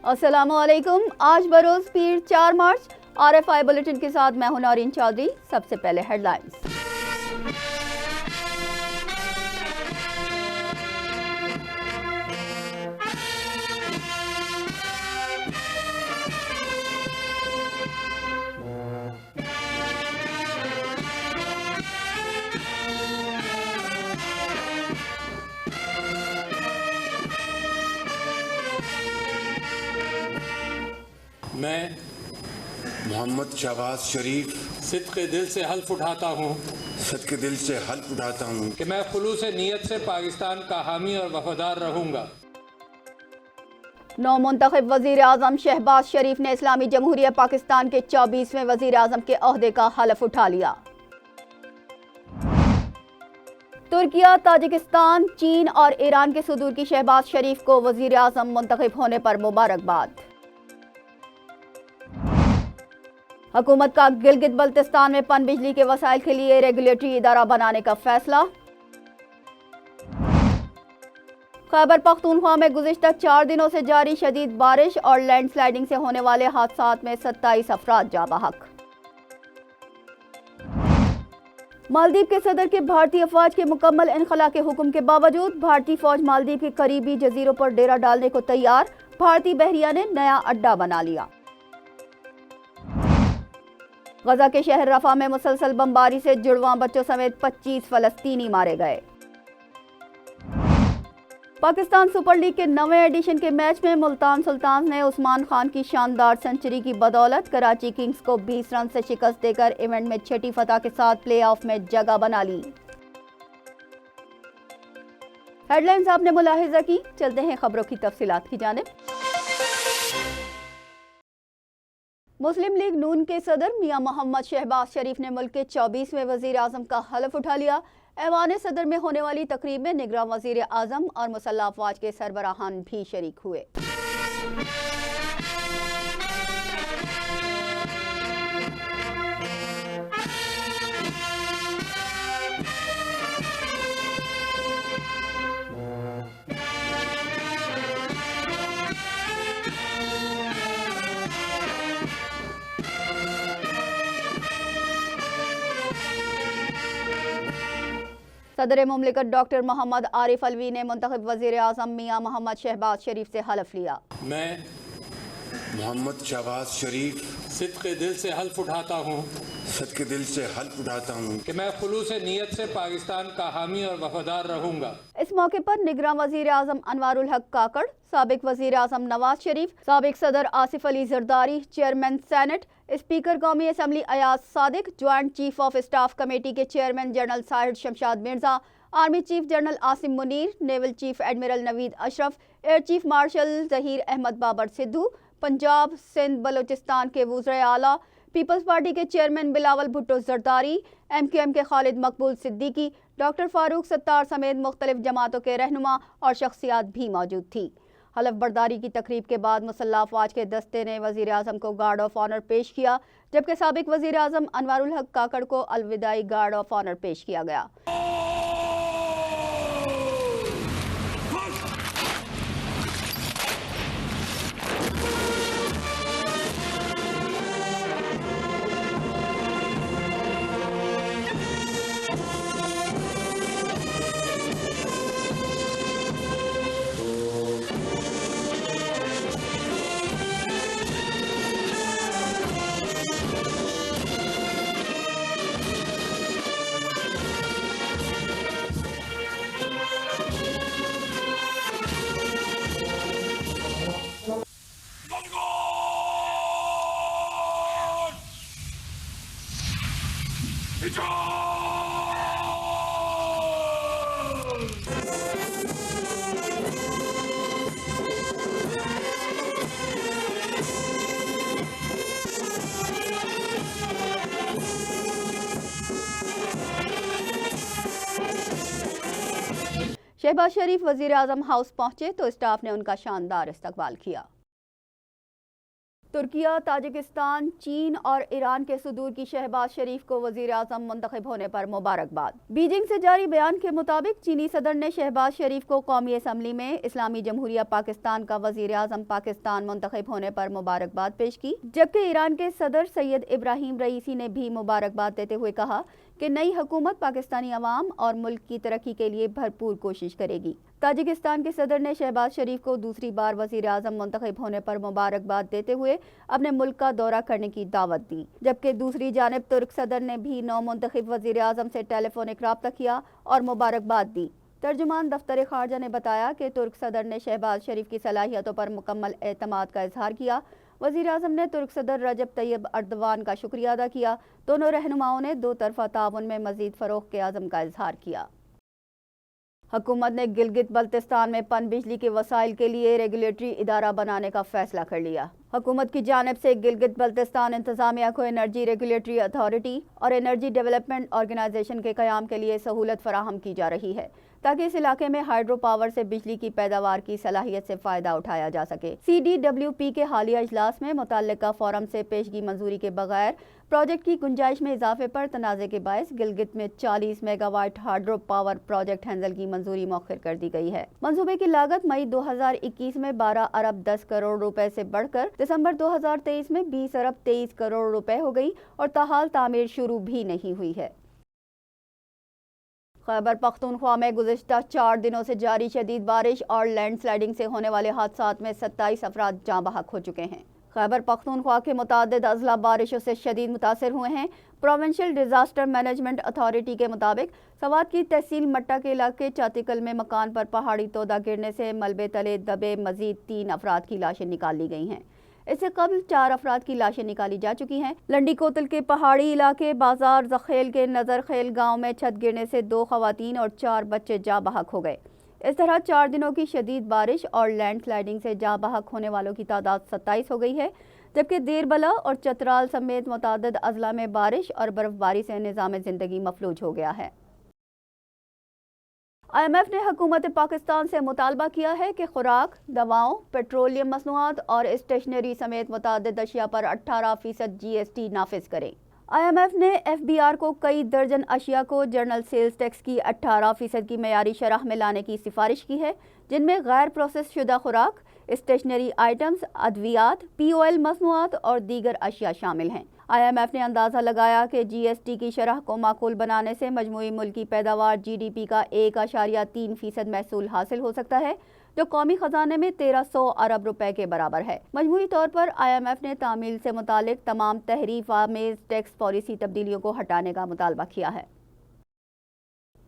السلام علیکم. آج بروز پیر 4 مارچ. RFI بلیٹن کے ساتھ میں ہوں نورین چودھری. سب سے پہلے ہیڈ لائنز. میں محمد شہباز شریف صدق دل سے حلف اٹھاتا ہوں صدق دل سے حلف اٹھاتا ہوں کہ میں خلوص نیت سے پاکستان کا حامی اور وفادار رہوں گا. نو منتخب وزیر اعظم شہباز شریف نے اسلامی جمہوریہ پاکستان کے 24ویں وزیر اعظم کے عہدے کا حلف اٹھا لیا. ترکیہ، تاجکستان، چین اور ایران کے صدور کی شہباز شریف کو وزیر اعظم منتخب ہونے پر مبارکباد. حکومت کا گلگت بلتستان میں پن بجلی کے وسائل کے لیے ریگولیٹری ادارہ بنانے کا فیصلہ. خیبر پختونخوا میں گزشتہ 4 دنوں سے جاری شدید بارش اور لینڈ سلائڈنگ سے ہونے والے حادثات میں 27 افراد جاں بحق. مالدیپ کے صدر کے بھارتی افواج کے مکمل انخلا کے حکم کے باوجود بھارتی فوج مالدیپ کے قریبی جزیروں پر ڈیرہ ڈالنے کو تیار. بھارتی بحریہ نے نیا اڈہ بنا لیا. غزہ کے شہر رفح میں مسلسل بمباری سے جڑواں بچوں سمیت 25 فلسطینی مارے گئے. پاکستان سپر لیگ کے 9ویں ایڈیشن کے میچ میں ملتان سلطانز نے عثمان خان کی شاندار سنچری کی بدولت کراچی کنگز کو 20 رن سے شکست دے کر ایونٹ میں 6ٹی فتح کے ساتھ پلے آف میں جگہ بنا لی. ہیڈ لائنز آپ نے ملاحظہ کی. چلتے ہیں خبروں کی تفصیلات کی جانب. مسلم لیگ نون کے صدر میاں محمد شہباز شریف نے ملک کے 24ویں وزیر اعظم کا حلف اٹھا لیا. ایوان صدر میں ہونے والی تقریب میں نگراں وزیر اعظم اور مسلح افواج کے سربراہان بھی شریک ہوئے. صدر مملکت ڈاکٹر محمد عارف الوی نے منتخب وزیر اعظم میاں محمد شہباز شریف سے حلف لیا. میں محمد شہباز شریف صدق دل سے حلف اٹھاتا ہوں صدق دل سے حلف اٹھاتا ہوں کہ میں خلوص نیت سے پاکستان کا حامی اور وفادار رہوں گا. اس موقع پر نگراں وزیر اعظم انوار الحق کاکڑ، سابق وزیر اعظم نواز شریف، سابق صدر Asif Ali Zardari, chairman senate, speaker قومی assembly Ayaz Sadiq, joint chief of staff committee کے chairman general Sahir Shamshad Mirza, army chief general Asim Munir, naval chief admiral Naveed Ashraf, air chief marshal Zaheer Ahmed Babar Sidhu, Punjab Sindh Balochistan کے وزرائے اعلیٰ، پیپلز پارٹی کے چیئرمین بلاول بھٹو زرداری، MQM کے خالد مقبول صدیقی، ڈاکٹر فاروق ستار سمیت مختلف جماعتوں کے رہنما اور شخصیات بھی موجود تھی. حلف برداری کی تقریب کے بعد مسلح افواج کے دستے نے وزیر اعظم کو گارڈ آف آنر پیش کیا، جبکہ سابق وزیر اعظم انوار الحق کاکڑ کو الوداعی گارڈ آف آنر پیش کیا گیا. شہباز شریف وزیر اعظم ہاؤس پہنچے تو اسٹاف نے ان کا شاندار استقبال کیا. ترکیہ، تاجکستان، چین اور ایران کے صدور کی شہباز شریف کو وزیر اعظم منتخب ہونے پر مبارکباد۔ بیجنگ سے جاری بیان کے مطابق چینی صدر نے شہباز شریف کو قومی اسمبلی میں اسلامی جمہوریہ پاکستان کا وزیر اعظم پاکستان منتخب ہونے پر مبارکباد پیش کی، جبکہ ایران کے صدر سید ابراہیم رئیسی نے بھی مبارکباد دیتے ہوئے کہا کہ نئی حکومت پاکستانی عوام اور ملک کی ترقی کے لیے بھرپور کوشش کرے گی۔ تاجکستان کے صدر نے شہباز شریف کو دوسری بار وزیر اعظم منتخب ہونے پر مبارکباد دیتے ہوئے اپنے ملک کا دورہ کرنے کی دعوت دی، جبکہ دوسری جانب ترک صدر نے بھی نو منتخب وزیر اعظم سے ٹیلی فونک رابطہ کیا اور مبارکباد دی۔ ترجمان دفتر خارجہ نے بتایا کہ ترک صدر نے شہباز شریف کی صلاحیتوں پر مکمل اعتماد کا اظہار کیا۔ وزیر اعظم نے ترک صدر رجب طیب ایردوان کا شکریہ ادا کیا۔ دونوں رہنماؤں نے دو طرفہ تعاون میں مزید فروغ کے عزم کا اظہار کیا۔ حکومت نے گلگت بلتستان میں پن بجلی کے وسائل کے لیے ریگولیٹری ادارہ بنانے کا فیصلہ کر لیا۔ حکومت کی جانب سے گلگت بلتستان انتظامیہ کو انرجی ریگولیٹری اتھارٹی اور انرجی ڈیولپمنٹ آرگنائزیشن کے قیام کے لیے سہولت فراہم کی جا رہی ہے تاکہ اس علاقے میں ہائیڈرو پاور سے بجلی کی پیداوار کی صلاحیت سے فائدہ اٹھایا جا سکے۔ CDWP کے حالیہ اجلاس میں متعلقہ فورم سے پیشگی منظوری کے بغیر پروجیکٹ کی گنجائش میں اضافے پر تنازع کے باعث گلگت میں 40 mega what hydro power project Hansel کی منظوری مؤخر کر دی گئی ہے۔ منصوبے کی لاگت مئی 2021 میں 12 ارب 10 کروڑ روپے سے بڑھ کر دسمبر 2023 میں 20 ارب 23 کروڑ روپے ہو گئی اور تاحال تعمیر شروع بھی نہیں ہوئی ہے۔ خیبر پختونخوا میں گزشتہ 4 دنوں سے جاری شدید بارش اور لینڈ سلائڈنگ سے ہونے والے حادثات میں 27 افراد جاں بحق ہو چکے ہیں۔ خیبر پختونخوا کے متعدد اضلاع بارشوں سے شدید متاثر ہوئے ہیں۔ پروونشل ڈیزاسٹر مینجمنٹ اتھارٹی کے مطابق سوات کی تحصیل مٹا کے علاقے چاتیکل میں مکان پر پہاڑی تودہ گرنے سے ملبے تلے دبے مزید 3 افراد کی لاشیں نکال لی گئی ہیں۔ اس سے قبل 4 افراد کی لاشیں نکالی جا چکی ہیں۔ لنڈی کوتل کے پہاڑی علاقے بازار زخیل کے نظر خیل گاؤں میں چھت گرنے سے 2 خواتین اور 4 بچے جاں بحق ہو گئے۔ اس طرح 4 دنوں کی شدید بارش اور لینڈ سلائڈنگ سے جاں بحق ہونے والوں کی تعداد 27 ہو گئی ہے، جبکہ دیر بلا اور چترال سمیت متعدد اضلاع میں بارش اور برف باری سے نظام زندگی مفلوج ہو گیا ہے۔ IMF نے حکومت پاکستان سے مطالبہ کیا ہے کہ خوراک، دواؤں، پیٹرولیم مصنوعات اور اسٹیشنری سمیت متعدد اشیاء پر 18% GST نافذ کرے۔ IMF نے FBR کو کئی درجن اشیاء کو جنرل سیلز ٹیکس کی 18% کی معیاری شرح میں لانے کی سفارش کی ہے، جن میں غیر پروسیس شدہ خوراک، اسٹیشنری آئٹمز، ادویات، POL مصنوعات اور دیگر اشیاء شامل ہیں۔ IMF نے اندازہ لگایا کہ GST کی شرح کو معقول بنانے سے مجموعی ملکی پیداوار GDP کا 1.3% محصول حاصل ہو سکتا ہے، جو قومی خزانے میں 1300 ارب روپے کے برابر ہے۔ مجموعی طور پر IMF نے تعمیل سے متعلق تمام تحریف آمیز ٹیکس پالیسی تبدیلیوں کو ہٹانے کا مطالبہ کیا ہے۔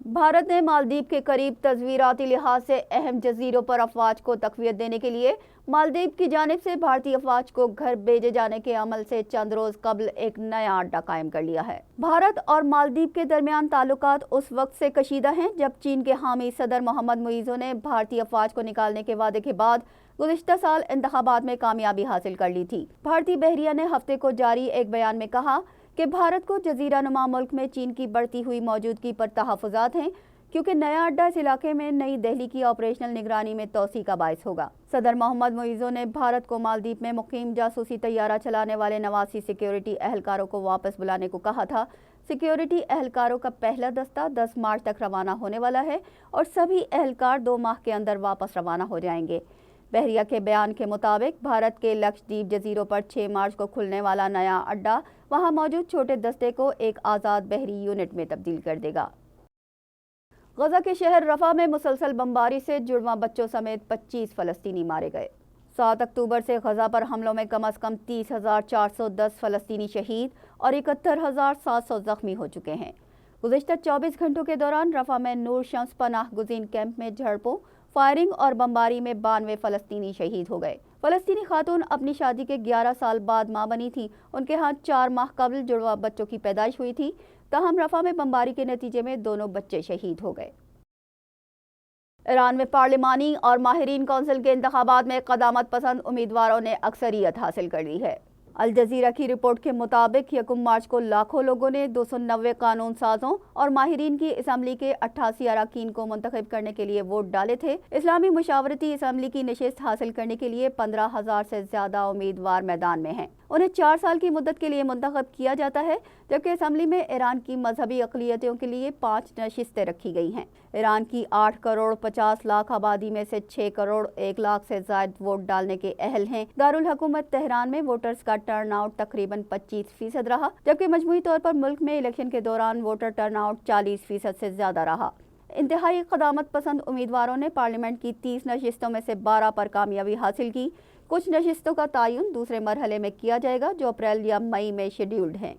بھارت نے مالدیپ کے قریب تصویراتی لحاظ سے اہم جزیروں پر افواج کو تقویت دینے کے لیے مالدیپ کی جانب سے بھارتی افواج کو گھر بھیجے جانے کے عمل سے چند روز قبل ایک نیا اڈہ قائم کر لیا ہے۔ بھارت اور مالدیپ کے درمیان تعلقات اس وقت سے کشیدہ ہیں جب چین کے حامی صدر محمد معیزو نے بھارتی افواج کو نکالنے کے وعدے کے بعد گزشتہ سال انتخابات میں کامیابی حاصل کر لی تھی۔ بھارتی بحریہ نے ہفتے کو جاری ایک بیان میں کہا کہ بھارت کو جزیرہ نما ملک میں چین کی بڑھتی ہوئی موجودگی پر تحفظات ہیں، کیونکہ نیا اڈہ اس علاقے میں نئی دہلی کی آپریشنل نگرانی میں توسیع کا باعث ہوگا۔ صدر محمد معیزو نے بھارت کو مالدیپ میں مقیم جاسوسی طیارہ چلانے والے 89 سیکیورٹی اہلکاروں کو واپس بلانے کو کہا تھا۔ سیکیورٹی اہلکاروں کا پہلا دستہ 10 مارچ تک روانہ ہونے والا ہے اور سبھی اہلکار 2 ماہ کے اندر واپس روانہ ہو جائیں گے۔ بحریہ کے بیان کے مطابق بھارت کے لکشدیپ جزیروں پر 6 مارچ کو کھلنے والا نیا اڈہ وہاں موجود چھوٹے دستے کو ایک آزاد بحری یونٹ میں تبدیل کر دے گا۔ غزہ کے شہر رفح میں مسلسل بمباری سے جڑواں بچوں سمیت 25 فلسطینی مارے گئے۔ 7 اکتوبر سے غزہ پر حملوں میں کم از کم 30,410 فلسطینی شہید اور 71,700 زخمی ہو چکے ہیں۔ گزشتہ 24 گھنٹوں کے دوران رفح میں نور شمس پناہ گزین کیمپ میں جھڑپوں، فائرنگ اور بمباری میں 92 فلسطینی شہید ہو گئے۔ فلسطینی خاتون اپنی شادی کے 11 سال بعد ماں بنی تھی۔ ان کے ہاں 4 ماہ قبل جڑواں بچوں کی پیدائش ہوئی تھی، تاہم رفح میں بمباری کے نتیجے میں دونوں بچے شہید ہو گئے۔ ایران میں پارلیمانی اور ماہرین کونسل کے انتخابات میں قدامت پسند امیدواروں نے اکثریت حاصل کر لی ہے۔ الجزیرہ کی رپورٹ کے مطابق 1 مارچ کو لاکھوں لوگوں نے 290 قانون سازوں اور ماہرین کی اسمبلی کے 88 اراکین کو منتخب کرنے کے لیے ووٹ ڈالے تھے۔ اسلامی مشاورتی اسمبلی کی نشست حاصل کرنے کے لیے 15,000 سے زیادہ امیدوار میدان میں ہیں۔ انہیں 4 سال کی مدت کے لیے منتخب کیا جاتا ہے، جبکہ اسمبلی میں ایران کی مذہبی اقلیتوں کے لیے 5 نشستیں رکھی گئی ہیں۔ ایران کی 8 کروڑ 50 لاکھ آبادی میں سے 6 کروڑ 1 لاکھ سے زائد ووٹ ڈالنے کے اہل ہیں۔ دارالحکومت تہران میں ووٹرز کا ٹرن آؤٹ تقریباً 25% رہا، جبکہ مجموعی طور پر ملک میں الیکشن کے دوران ووٹر ٹرن آؤٹ 40% سے زیادہ رہا۔ انتہائی قدامت پسند امیدواروں نے پارلیمنٹ کی 30 نشستوں میں سے 12 پر کامیابی حاصل کی۔ کچھ نشستوں کا تعین دوسرے مرحلے میں کیا جائے گا، جو اپریل یا مئی میں شیڈیولڈ ہیں۔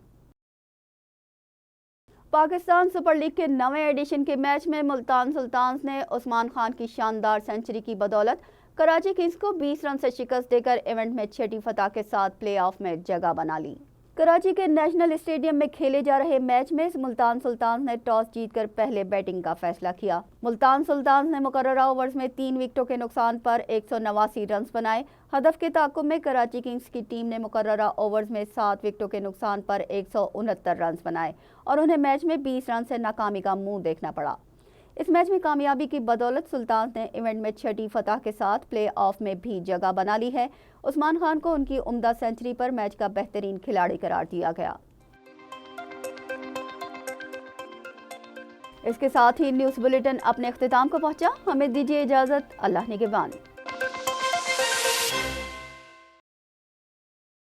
پاکستان سپر لیگ کے 9ویں ایڈیشن کے میچ میں ملتان سلطانز نے عثمان خان کی شاندار سنچری کی بدولت کراچی کنگز کو 20 رن سے شکست دے کر ایونٹ میں چھٹی فتح کے ساتھ پلے آف میں جگہ بنا لی۔ کراچی کے نیشنل اسٹیڈیم میں کھیلے جا رہے میچ میں ملتان سلطانز نے ٹاس جیت کر پہلے بیٹنگ کا فیصلہ کیا۔ ملتان سلطانز نے مقررہ اوورز میں 3 وکٹوں کے نقصان پر 189 رنز بنائے۔ ہدف کے تعاقب میں کراچی کنگز کی ٹیم نے مقررہ اوورز میں 7 وکٹوں کے نقصان پر 169 رنز بنائے اور انہیں میچ میں 20 رن سے ناکامی کا منہ دیکھنا پڑا۔ اس میچ میں کامیابی کی بدولت سلطانز نے ایونٹ میں چھٹی فتح کے ساتھ پلے آف میں بھی جگہ بنا لی ہے۔ عثمان خان کو ان کی عمدہ سنچری پر میچ کا بہترین کھلاڑی قرار دیا گیا۔ اس کے ساتھ ہی نیوز بلیٹن اپنے اختتام کو پہنچا۔ ہمیں دیجیے اجازت۔ اللہ نگہبان۔